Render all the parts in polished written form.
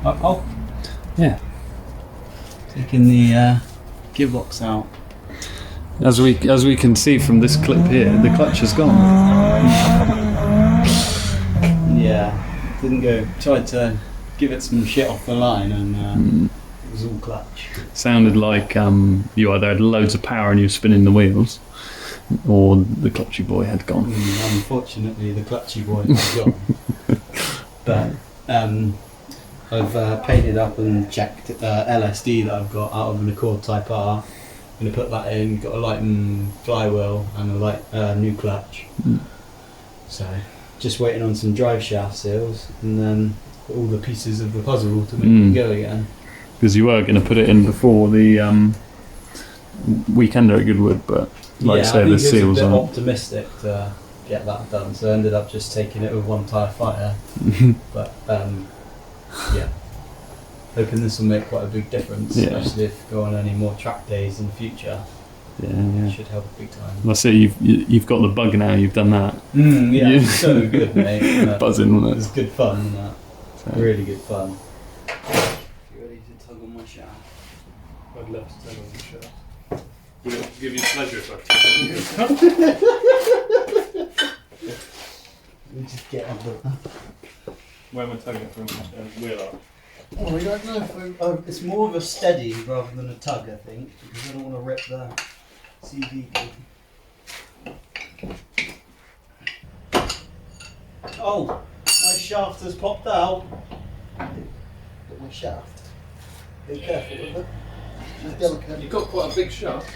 Oh, Yeah. taking the gearbox out. As we can see from this clip here, the clutch is gone. Yeah, didn't go. Tried to give it some shit off the line, and it was all clutch. Sounded like you either had loads of power and you were spinning the wheels, or the clutchy boy had gone. Unfortunately, the clutchy boy had gone. But I've painted up and checked LSD that I've got out of an Accord Type R. I'm going to put that in. Got a Lightened flywheel and a new clutch. So just waiting on some drive shaft seals and then all the pieces of the puzzle to make it go again. Because you were going to put it in before the weekender at Goodwood, but like I say, the seals are aren't. Optimistic to get that done, so I ended up just taking it with one tyre fire. But yeah, hoping this will make quite a big difference, especially if you go on any more track days in the future. Yeah. Should help a big time. I see you've got the bug now. You've done that. Yeah, it was so good, mate. Buzzing, wasn't it? It was good fun, wasn't it? So. Really good fun. You ready to tug on my shaft? I'd love to tug on your shaft. Would it give you pleasure if I tug on your shaft? Let me just get under that. Where am I tugging it from? Wheel up. Oh, I don't know if it's more of a steady rather than a tug, I think, because I don't want to rip the CV good. Oh, my shaft has popped out. Got my shaft. Be careful with it. It's delicate. You've got quite a big shaft.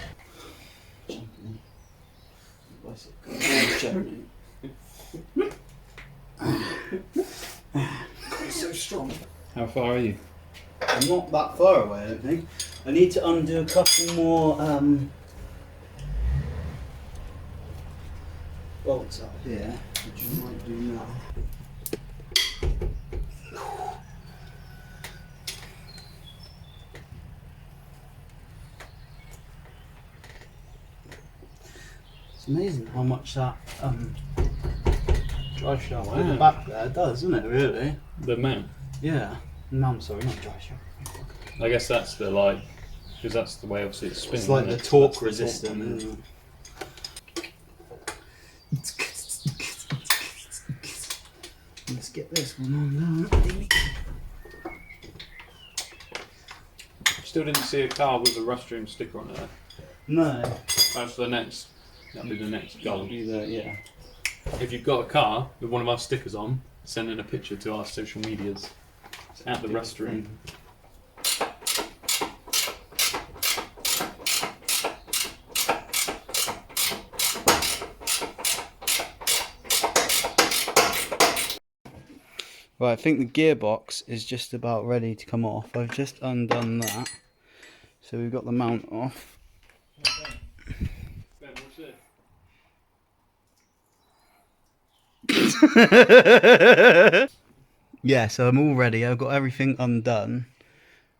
It's so strong. How far are you? I'm not that far away, I don't think. I need to undo a couple more bolts up here, which I might do now. It's amazing how much that drive shaft at the back there does, isn't it, really? The mount? Yeah. No, I'm sorry, not drive shaft. I guess that's the because that's the way obviously it's spinning. It's like the torque resistance. Let's get this one on now. Still didn't see a car with a Rust-Room sticker on it there. No. That's the next. That'll be the next goal. Yeah. If you've got a car with one of our stickers on, send in a picture to our social medias. It's at the Rust-Room. Right, I think the gearbox is just about ready to come off. I've just undone that. So we've got the mount off. Ben, what's it? Yeah, so I'm all ready. I've got everything undone.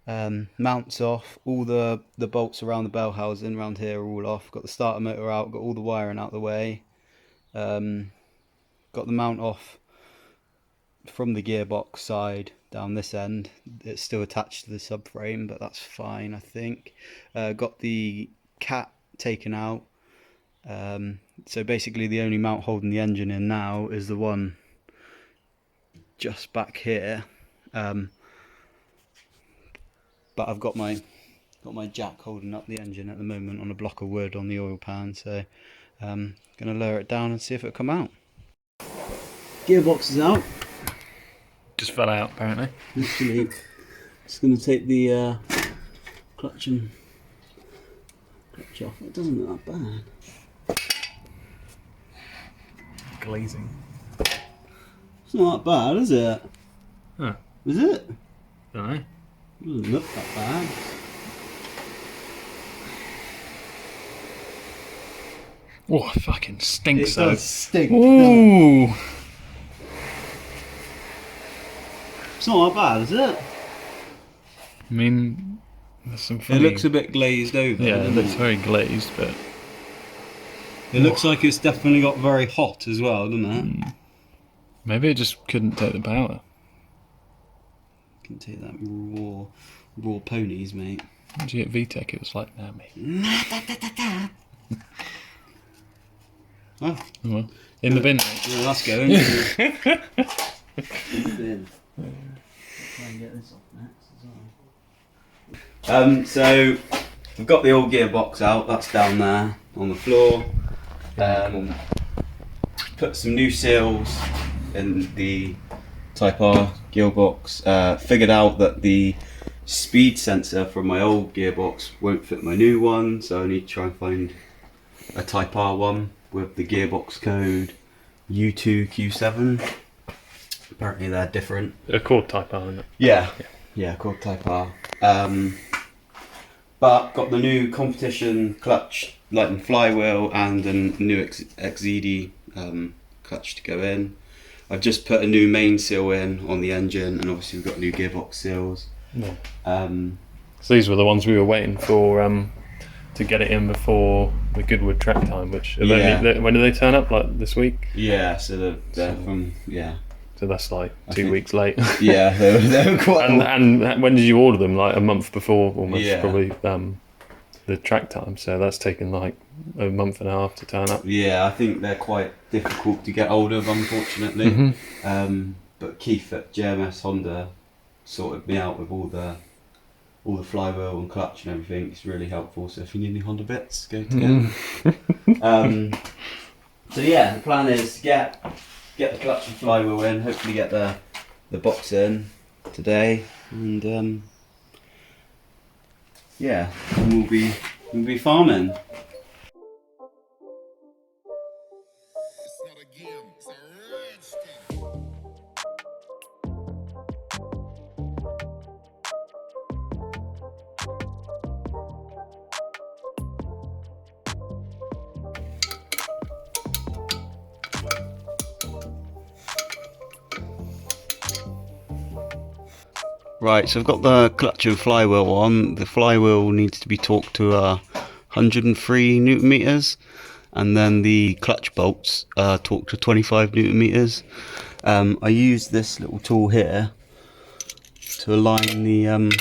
Mounts off. All the bolts around the bell housing around here are all off. Got the starter motor out. Got all the wiring out of the way. Got the mount off from the gearbox side down this end. It's still attached to the subframe, but that's fine, I think. Got the cat taken out. So basically the only mount holding the engine in now is the one just back here. But I've got my jack holding up the engine at the moment on a block of wood on the oil pan, so I'm gonna lower it down and see if it'll come out. Gearbox is out. Just fell out apparently. Actually, just gonna take the clutch off. It doesn't look that bad. Glazing. It's not that bad, is it? Huh. Is it? Don't know. It doesn't look that bad. Oh, it fucking stinks It does stink. Ooh. It's not that bad, is it? I mean, there's some funny... It looks a bit glazed over. Yeah, it looks very glazed, but... It looks like it's definitely got very hot as well, doesn't it? Maybe it just couldn't take the power. can take that raw ponies, mate. Did you get VTEC? It was like that, mate. Oh, Well, in the bin, mate. yeah, that's going. In the bin. Try and get this off next as well. So we've got the old gearbox out. That's down there on the floor. Put some new seals in the Type R gearbox. Figured out that the speed sensor from my old gearbox won't fit my new one, so I need to try and find a Type R one with the gearbox code U2Q7. Apparently they're different. A called Type R, isn't it? Yeah, called Type R. But got the new competition clutch, Lightened Flywheel, and a new Exedy clutch to go in. I've just put a new main seal in on the engine, and obviously we've got new gearbox seals. Yeah. So these were the ones we were waiting for to get it in before the Goodwood track time, which when do they turn up? Like this week? Yeah, so they're from So that's like 2 weeks late. Yeah, they were quite. And when did you order them? Like a month before, almost Yeah. probably the track time. So that's taken like a month and a half to turn up. Yeah, I think they're quite difficult to get hold of, unfortunately. But Keith at JMS Honda sorted me out with all the flywheel and clutch and everything. It's really helpful. So if you need any Honda bits, go to him. So yeah, the plan is to get the clutch and flywheel in. Hopefully get the box in today, and we'll be farming. Right, so I've got the clutch and flywheel on. The flywheel needs to be torqued to 103 newton meters, and then the clutch bolts torqued to 25 newton meters. I use this little tool here to align the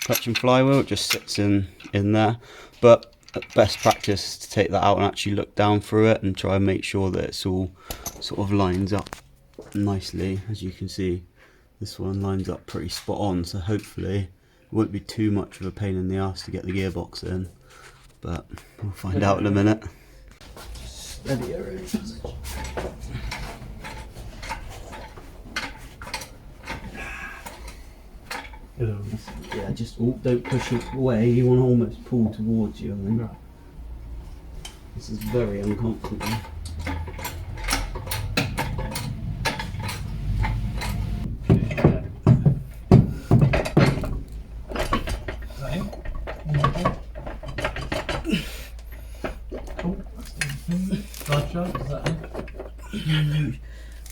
clutch and flywheel. It just sits in there, but best practice is to take that out and actually look down through it and try and make sure that it's all sort of lines up nicely. As you can see, this one lines up pretty spot on, so hopefully it won't be too much of a pain in the ass to get the gearbox in, but we'll find out in a minute. Steady her in. Yeah, just don't push it away, you want to almost pull towards you. I mean. Right. This is very uncomfortable.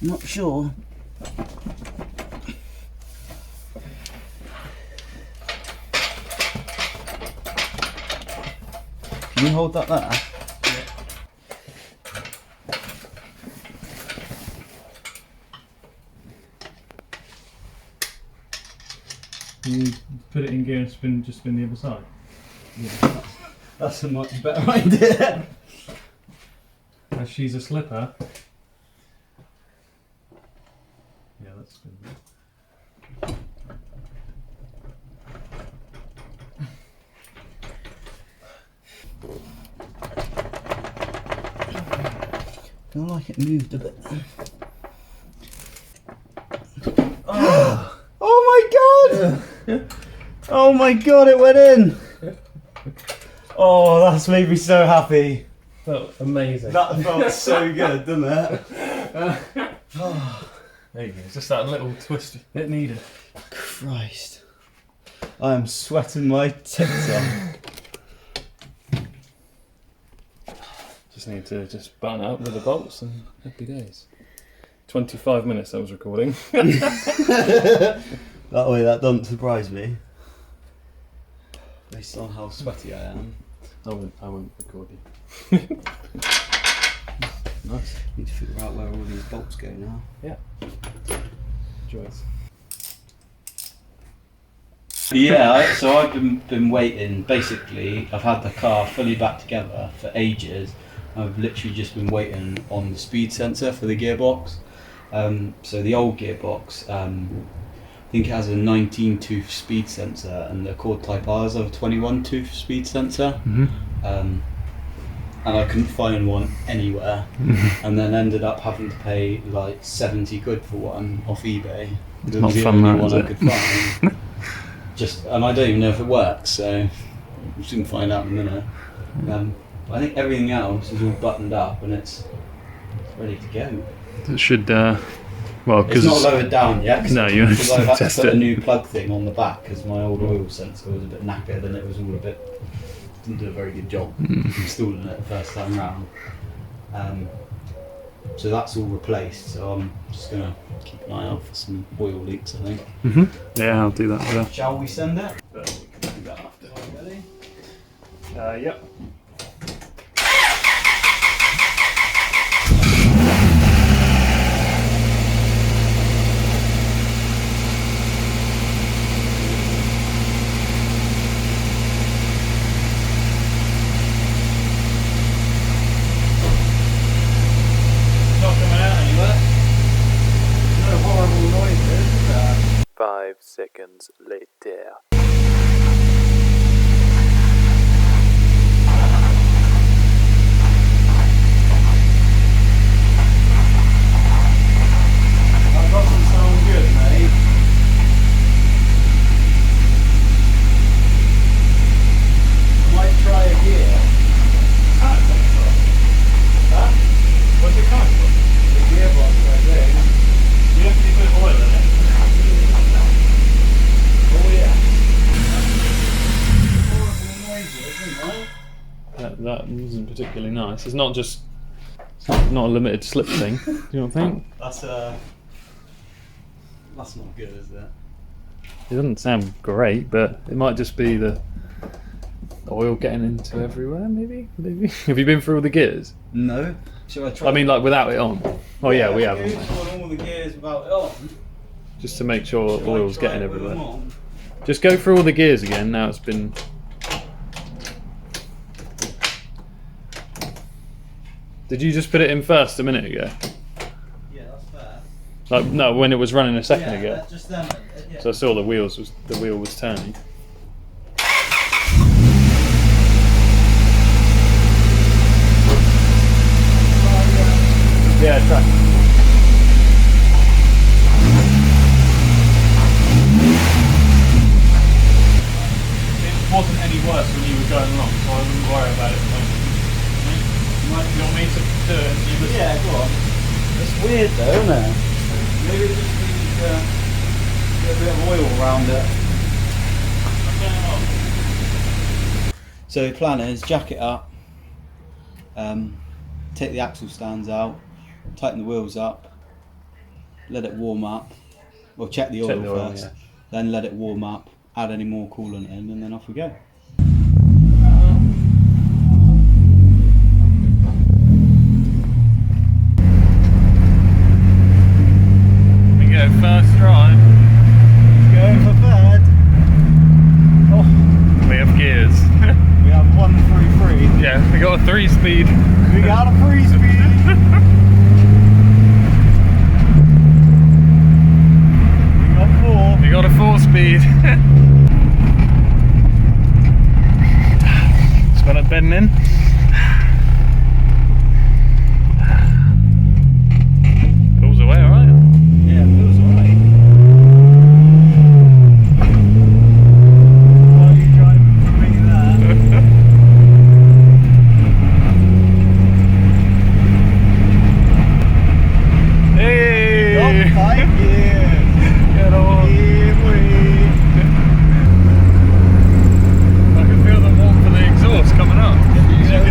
Not sure. Can you hold that there? Yeah. Can you put it in gear and just spin the other side? Yeah, that's a much better idea. As she's a slipper. Yeah, that's spin. I feel like it moved a bit. Oh, oh my god! Oh my god, it went in! Oh, that's made me so happy. Felt amazing. That felt so good, didn't it? There you go, just that little twist it needed. Christ. I am sweating my tits off. Just need to just button it up with the bolts and happy days. 25 minutes I was recording. That way, that doesn't surprise me. Based on how sweaty I am. I wouldn't record you. Nice. Need to figure out where all these bolts go now. Yeah. Joyce. Yeah, so I've been waiting. Basically, I've had the car fully back together for ages. I've literally just been waiting on the speed sensor for the gearbox. So the old gearbox, I think it has a 19-tooth speed sensor, and the Cord Type R has a 21-tooth speed sensor. And I couldn't find one anywhere, and then ended up having to pay like 70 quid for one off eBay. It was the only one I could find. And I don't even know if it works, so we can find out in a minute. I think everything else is all buttoned up and it's ready to go. It should, well, It's because not lowered down yet. No, you because I've had to test put it. a new plug thing on the back because my old oil sensor was a bit knackered and it was all a bit. Didn't do a very good job installing it the first time round. So that's all replaced. So I'm just gonna keep an eye out for some oil leaks, I think. Yeah, I'll do that as well. Shall we send it? But we can do that after. Ready? Yep. Not coming out anywhere. No horrible noises. 5 seconds later. That doesn't sound good, mate. I might try a gear. Huh? What's it coming from? The gearbox right there. You have to put oil in it. Oh yeah. Horrible noises, isn't it? That isn't particularly nice. It's not just, it's not a limited slip thing, do you not think? That's not good, is it? It doesn't sound great, but it might just be the oil getting into everywhere, maybe? Have you been through all the gears? No. Shall I try? I mean, like without it on. Oh yeah, we have. Good. Haven't we? On all the gears without it on. Just to make sure Shall I oil's try getting it with them everywhere. on? Just go through all the gears again. Now it's been. Did you just put it in first a minute ago? Yeah, that's fair. Like no, when it was running a second ago. That's just them. Yeah. So I saw the wheel was turning. Yeah, try. It wasn't any worse when you were going along, so I wouldn't worry about it at the moment. You want me to do it? You would... Yeah, go on. It's weird though, isn't it? Maybe it just needs to get a bit of oil around it. So the plan is jack it up, take the axle stands out, tighten the wheels up, let it warm up, or check the oil first, yeah. then let it warm up, add any more coolant in, and then off we go. We go first drive. Going for third. We have gears. We have 1 through 3. Yeah, we got a 3-speed. We got a 3-speed. We got 4. We got a 4-speed. Smell it bedding in? Pulls away, alright? Yeah, it feels alright. Why are you driving for me there? Hey! Got 5 years. Get on! Here we. I can feel the warmth of the exhaust coming up. Yeah,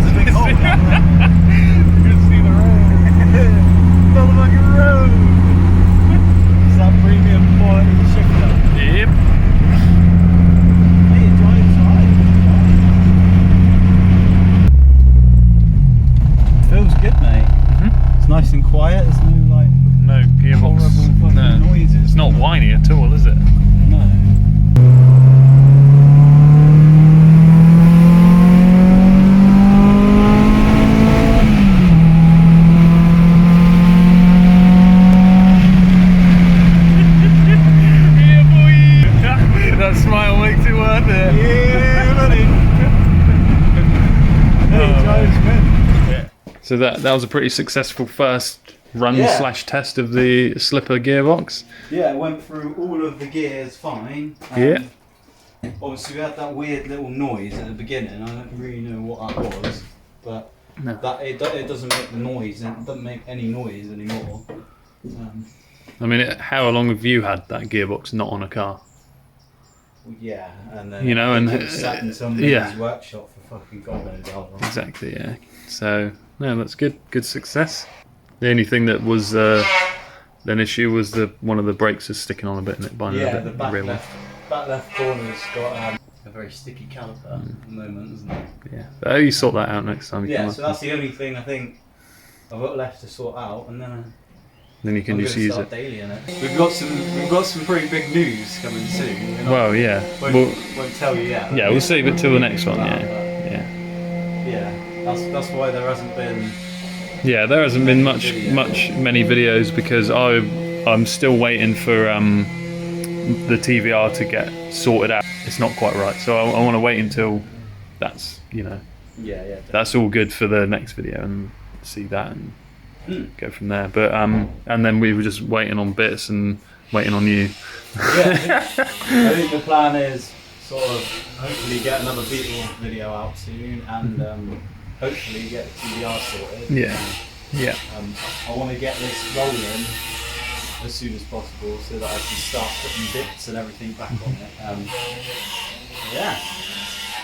So that was a pretty successful first run Yeah. / test of the slipper gearbox. Yeah, went through all of the gears fine. Yeah. Obviously, we had that weird little noise at the beginning. I don't really know what that was, but No. that it doesn't make the noise. It doesn't make any noise anymore. I mean, how long have you had that gearbox not on a car? Yeah, and then You know, and it sat in somebody's yeah. workshop for fucking God knows how long. Exactly, yeah. So, no, that's good. Good success. The only thing that was an issue was one of the brakes is sticking on a bit in it by Yeah, a the bit. back Rear left corner's got a very sticky caliper at the moment, isn't it? Yeah. But you sort that out next time you Yeah, come so up. that's the only thing I think I've got left to sort out, and then Then you can I'm just gonna use start it. daily in it. We've got some pretty big news coming soon. We're not- Well, yeah. won't tell you yet. Yeah, we'll save it till the next one, But, yeah. yeah, that's why there hasn't been. Yeah, there hasn't been many videos because I'm still waiting for the TVR to get sorted out. It's not quite right, so I want to wait until that's Yeah. that's all good for the next video and see that and go from there. But and then we were just waiting on bits and waiting on you. Yeah, I think the plan is sort of hopefully get another Beetle video out soon and hopefully get the TVR sorted. Yeah. I want to get this rolling as soon as possible so that I can start putting bits and everything back on it.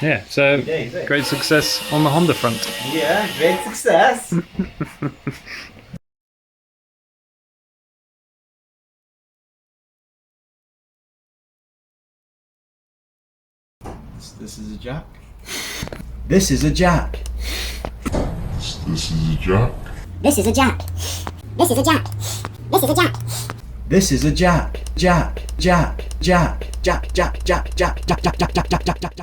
Yeah, so days, eh? great success on the Honda front. Yeah, great success. This is a jack. This is a jack. This is a jack. This is a jack. This is a jack. This is a jack. This is a jack. Jack. Jack. Jack. Jack. Jack. Jack. Jack. Jack. Jack. Jack. Jack. Jack. Jack.